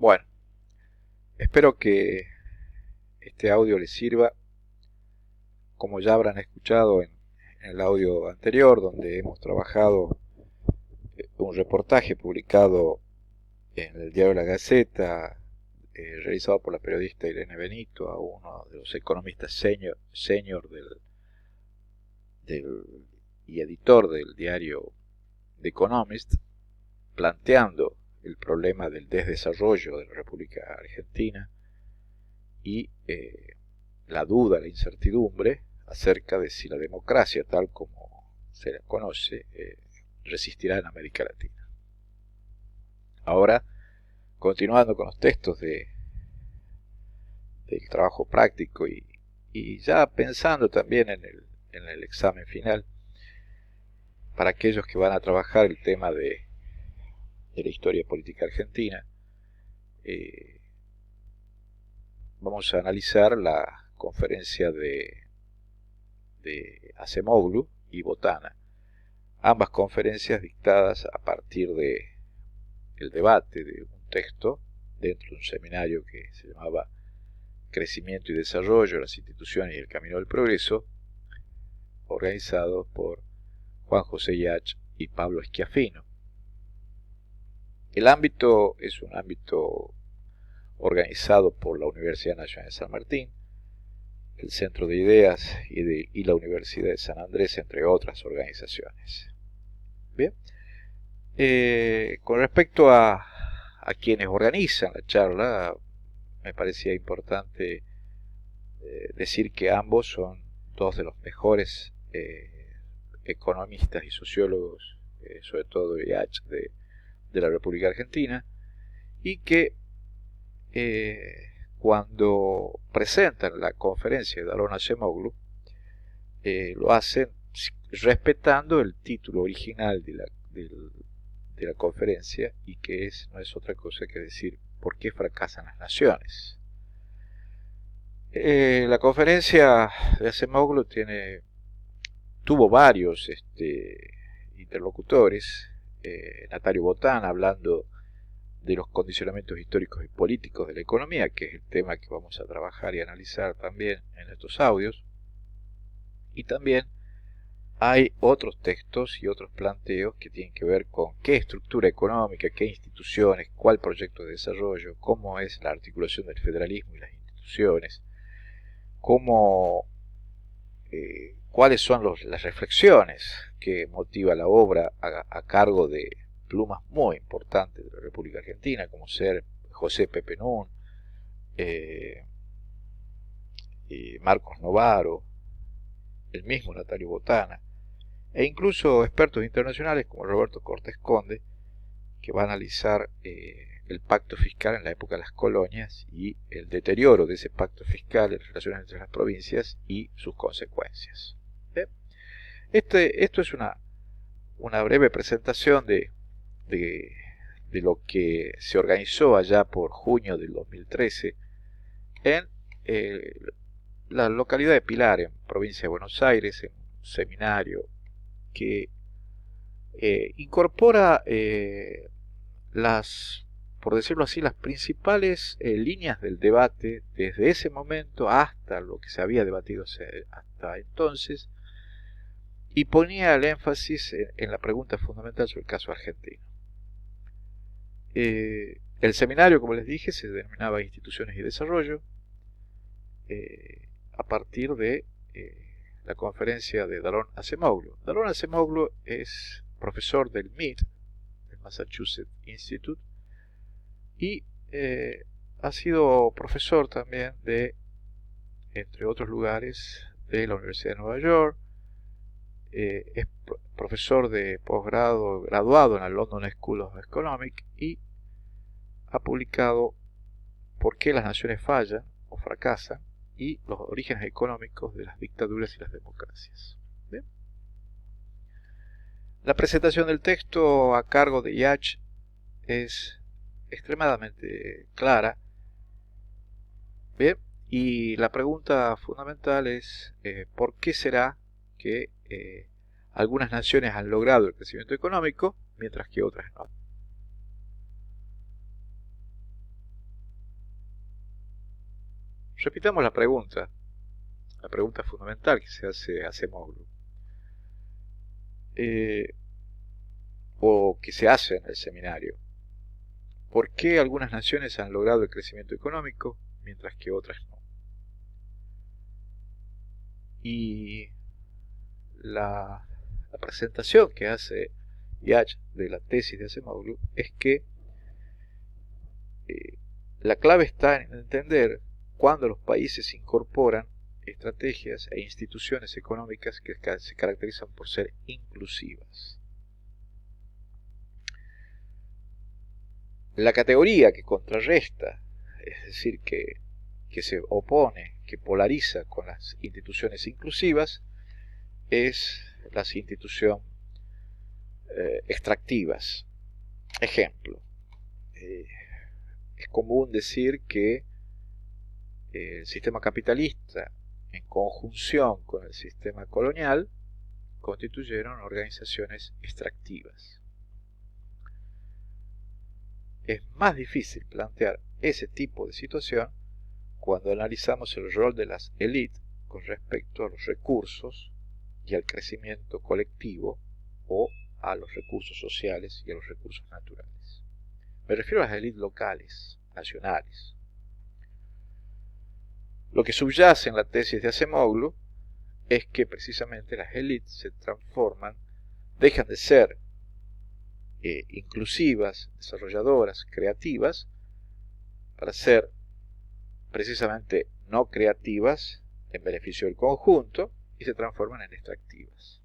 Bueno, espero que este audio les sirva, como ya habrán escuchado en el audio anterior, donde hemos trabajado un reportaje publicado en el diario La Gaceta, realizado por la periodista Irene Benito, a uno de los economistas senior y editor del diario The Economist, planteando el problema del desdesarrollo de la República Argentina y la duda, la incertidumbre acerca de si la democracia, tal como se la conoce, resistirá en América Latina. Ahora, continuando con los textos del trabajo práctico y ya pensando también en el examen final, para aquellos que van a trabajar el tema de la historia política argentina, vamos a analizar la conferencia de Acemoglu y Botana, ambas conferencias dictadas a partir de el debate de un texto dentro de un seminario que se llamaba Crecimiento y Desarrollo, las instituciones y el camino del progreso, organizado por Juan José Yach y Pablo Schiaffino. El ámbito es un ámbito organizado por la Universidad Nacional de San Martín, el Centro de Ideas y la Universidad de San Andrés, entre otras organizaciones. Bien, con respecto a quienes organizan la charla, me parecía importante decir que ambos son dos de los mejores economistas y sociólogos, sobre todo Yach, de la República Argentina, y que cuando presentan la conferencia de Daron Acemoglu, lo hacen respetando el título original de la conferencia, y que no es otra cosa que decir ¿por qué fracasan las naciones? La conferencia de Acemoglu tuvo varios interlocutores. Natalio Botana, hablando de los condicionamientos históricos y políticos de la economía, que es el tema que vamos a trabajar y analizar también en estos audios. Y también hay otros textos y otros planteos que tienen que ver con qué estructura económica, qué instituciones, cuál proyecto de desarrollo, cómo es la articulación del federalismo y las instituciones, cuáles son las reflexiones que motiva la obra a cargo de plumas muy importantes de la República Argentina, como ser José Pepe Nun, Marcos Novaro, el mismo Natalio Botana, e incluso expertos internacionales como Roberto Cortés Conde, que va a analizar el pacto fiscal en la época de las colonias y el deterioro de ese pacto fiscal en relaciones entre las provincias y sus consecuencias. Esto es una breve presentación de lo que se organizó allá por junio del 2013 en la localidad de Pilar, en provincia de Buenos Aires, en un seminario que incorpora por decirlo así, las principales líneas del debate desde ese momento hasta lo que se había debatido hasta entonces, y ponía el énfasis en la pregunta fundamental sobre el caso argentino. El seminario, como les dije, se denominaba Instituciones y Desarrollo, a partir de la conferencia de Daron Acemoglu. Daron Acemoglu es profesor del MIT, del Massachusetts Institute, y ha sido profesor también entre otros lugares, de la Universidad de Nueva York. Es profesor de posgrado, graduado en la London School of Economics, y ha publicado ¿Por qué las naciones fallan o fracasan? Y los orígenes económicos de las dictaduras y las democracias. ¿Bien? La presentación del texto a cargo de Yach es extremadamente clara. Bien, y la pregunta fundamental es ¿por qué será que algunas naciones han logrado el crecimiento económico mientras que otras no? repitamos la pregunta fundamental que se hace Acemoglu, o que se hace en el seminario. ¿Por qué algunas naciones han logrado el crecimiento económico mientras que otras no? Y la presentación que hace Yach de la tesis de Acemoglu es que la clave está en entender cuándo los países incorporan estrategias e instituciones económicas que se caracterizan por ser inclusivas. La categoría que contrarresta, es decir, que se opone, que polariza con las instituciones inclusivas, es las instituciones extractivas. Ejemplo, es común decir que el sistema capitalista, en conjunción con el sistema colonial, constituyeron organizaciones extractivas. Es más difícil plantear ese tipo de situación cuando analizamos el rol de las élites con respecto a los recursos y al crecimiento colectivo, o a los recursos sociales y a los recursos naturales. Me refiero a las élites locales, nacionales. Lo que subyace en la tesis de Acemoglu es que precisamente las élites se transforman, dejan de ser inclusivas, desarrolladoras, creativas, para ser precisamente no creativas en beneficio del conjunto, y se transforman en extractivas.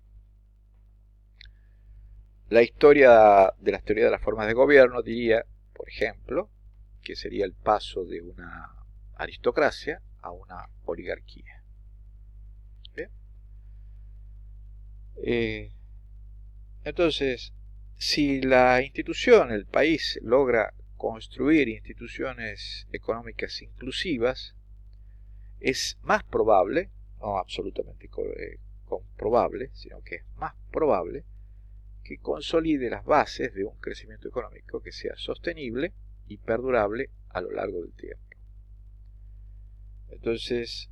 La historia de las teorías de las formas de gobierno diría, por ejemplo, que sería el paso de una aristocracia a una oligarquía. ¿Bien? Entonces, si la institución, el país, logra construir instituciones económicas inclusivas, es más probable, no absolutamente comprobable, sino que es más probable que consolide las bases de un crecimiento económico que sea sostenible y perdurable a lo largo del tiempo. Entonces,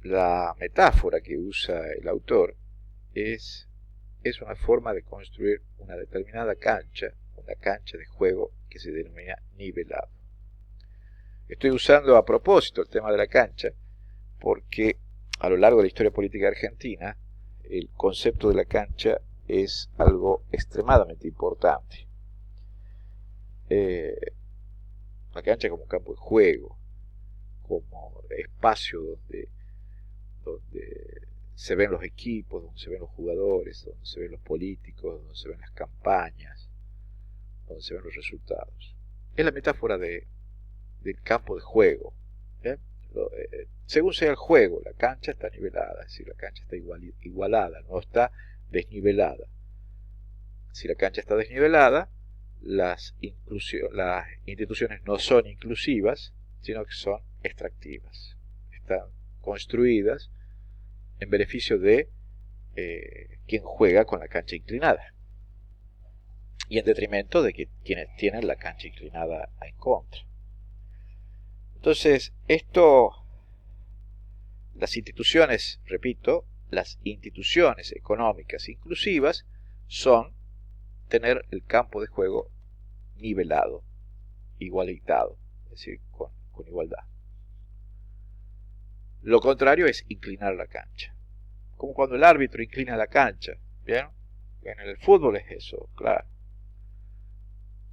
la metáfora que usa el autor es una forma de construir una determinada cancha, una cancha de juego que se denomina nivelado. Estoy usando a propósito el tema de la cancha porque a lo largo de la historia política argentina el concepto de la cancha es algo extremadamente importante. La cancha como campo de juego, como espacio donde se ven los equipos, donde se ven los jugadores, donde se ven los políticos, donde se ven las campañas, donde se ven los resultados. Es la metáfora del campo de juego. Según sea el juego, la cancha está nivelada, es decir, la cancha está igualada, no está desnivelada. Si la cancha está desnivelada, las instituciones no son inclusivas, sino que son extractivas. Están construidas en beneficio de quien juega con la cancha inclinada y en detrimento de quienes tienen la cancha inclinada en contra. Entonces, las instituciones, repito, las instituciones económicas inclusivas son tener el campo de juego nivelado, igualitado, es decir, con igualdad. Lo contrario es inclinar la cancha, como cuando el árbitro inclina la cancha, ¿bien? En el fútbol es eso, claro.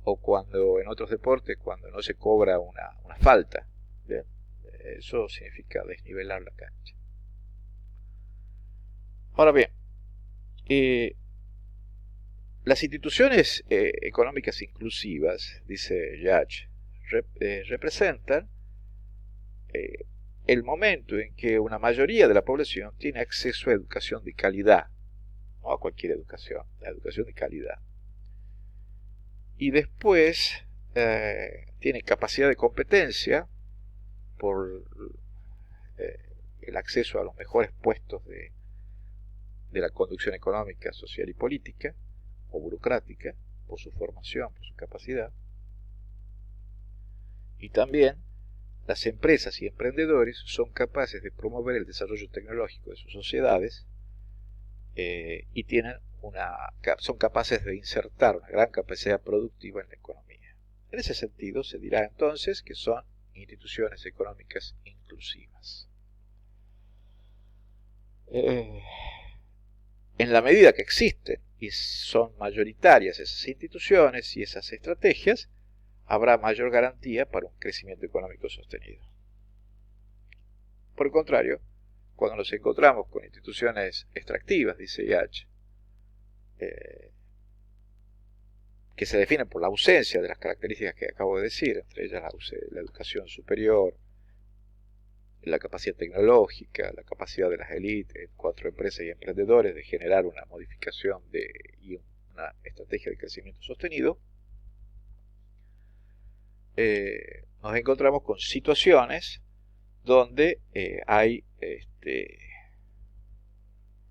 O cuando en otros deportes, cuando no se cobra una falta, ¿bien? Eso significa desnivelar la cancha. Ahora bien, las instituciones económicas inclusivas, dice Yach, representan el momento en que una mayoría de la población tiene acceso a educación de calidad, no a cualquier educación, la educación de calidad. Y después tiene capacidad de competencia por el acceso a los mejores puestos de la conducción económica, social y política, o burocrática, por su formación, por su capacidad. Y también las empresas y emprendedores son capaces de promover el desarrollo tecnológico de sus sociedades y son capaces de insertar una gran capacidad productiva en la economía. En ese sentido, se dirá entonces que son instituciones económicas inclusivas. En la medida que existen y son mayoritarias esas instituciones y esas estrategias, habrá mayor garantía para un crecimiento económico sostenido. Por el contrario, cuando nos encontramos con instituciones extractivas, dice IH, que se definen por la ausencia de las características que acabo de decir, entre ellas la educación superior, la capacidad tecnológica, la capacidad de las élites, cuatro empresas y emprendedores de generar una modificación y una estrategia de crecimiento sostenido, nos encontramos con situaciones donde hay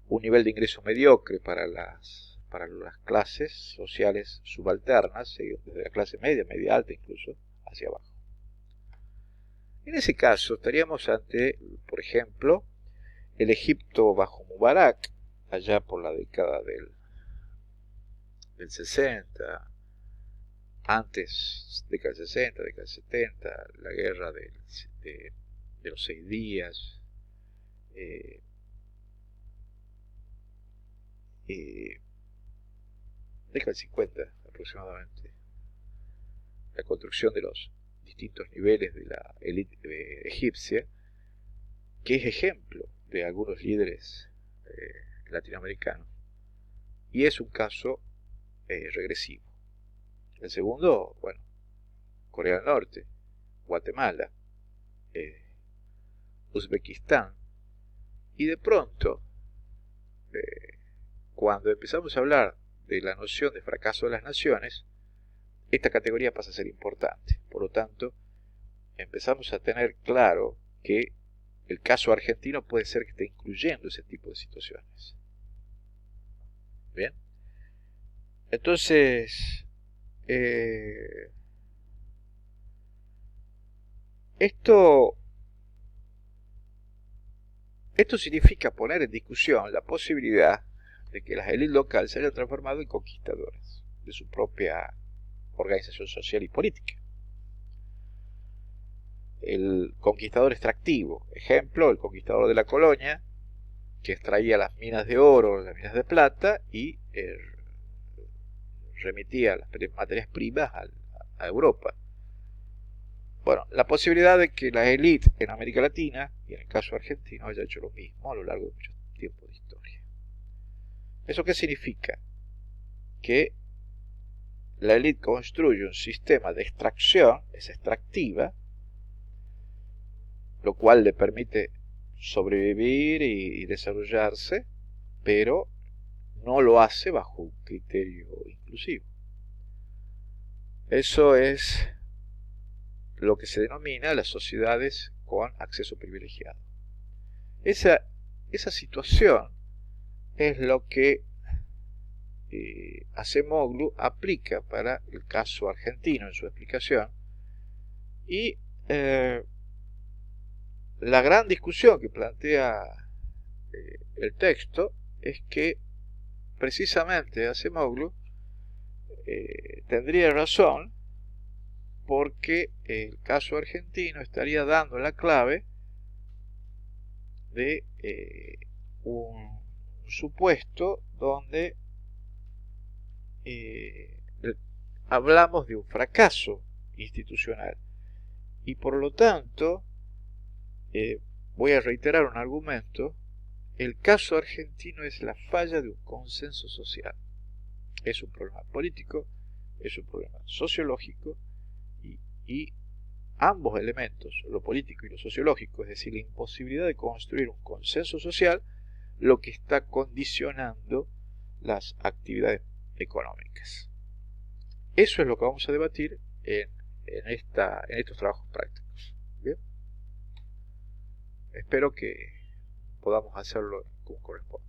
un nivel de ingreso mediocre para las clases sociales subalternas, desde la clase media, media alta incluso, hacia abajo. En ese caso estaríamos ante, por ejemplo, el Egipto bajo Mubarak, allá por la década del 60, antes, década del 60, década del 70, la guerra de los 6 días, década del 50 aproximadamente, la construcción de los distintos niveles de la élite egipcia, que es ejemplo de algunos líderes latinoamericanos, y es un caso regresivo. El segundo, bueno, Corea del Norte, Guatemala, Uzbekistán, y de pronto, cuando empezamos a hablar de la noción de fracaso de las naciones, esta categoría pasa a ser importante. Por lo tanto, empezamos a tener claro que el caso argentino puede ser que esté incluyendo ese tipo de situaciones. Bien, entonces esto significa poner en discusión la posibilidad de que las élites locales se hayan transformado en conquistadores de su propia organización social y política. El conquistador extractivo, ejemplo, el conquistador de la colonia, que extraía las minas de oro, las minas de plata y remitía las materias primas a Europa. Bueno, la posibilidad de que la élite en América Latina, y en el caso argentino, haya hecho lo mismo a lo largo de mucho tiempo de historia. ¿Eso qué significa? Que la élite construye un sistema de extracción, es extractiva, lo cual le permite sobrevivir y desarrollarse, pero no lo hace bajo un criterio inclusivo. Eso es lo que se denomina las sociedades con acceso privilegiado. Esa situación es lo que Acemoglu aplica para el caso argentino en su explicación, y la gran discusión que plantea el texto es que precisamente Acemoglu tendría razón, porque el caso argentino estaría dando la clave de un supuesto donde hablamos de un fracaso institucional, y por lo tanto voy a reiterar un argumento: el caso argentino es la falla de un consenso social. Es un problema político, es un problema sociológico, y ambos elementos, lo político y lo sociológico, es decir, la imposibilidad de construir un consenso social, lo que está condicionando las actividades económicas. Eso es lo que vamos a debatir en estos trabajos prácticos. ¿Bien? Espero que podamos hacerlo como corresponde.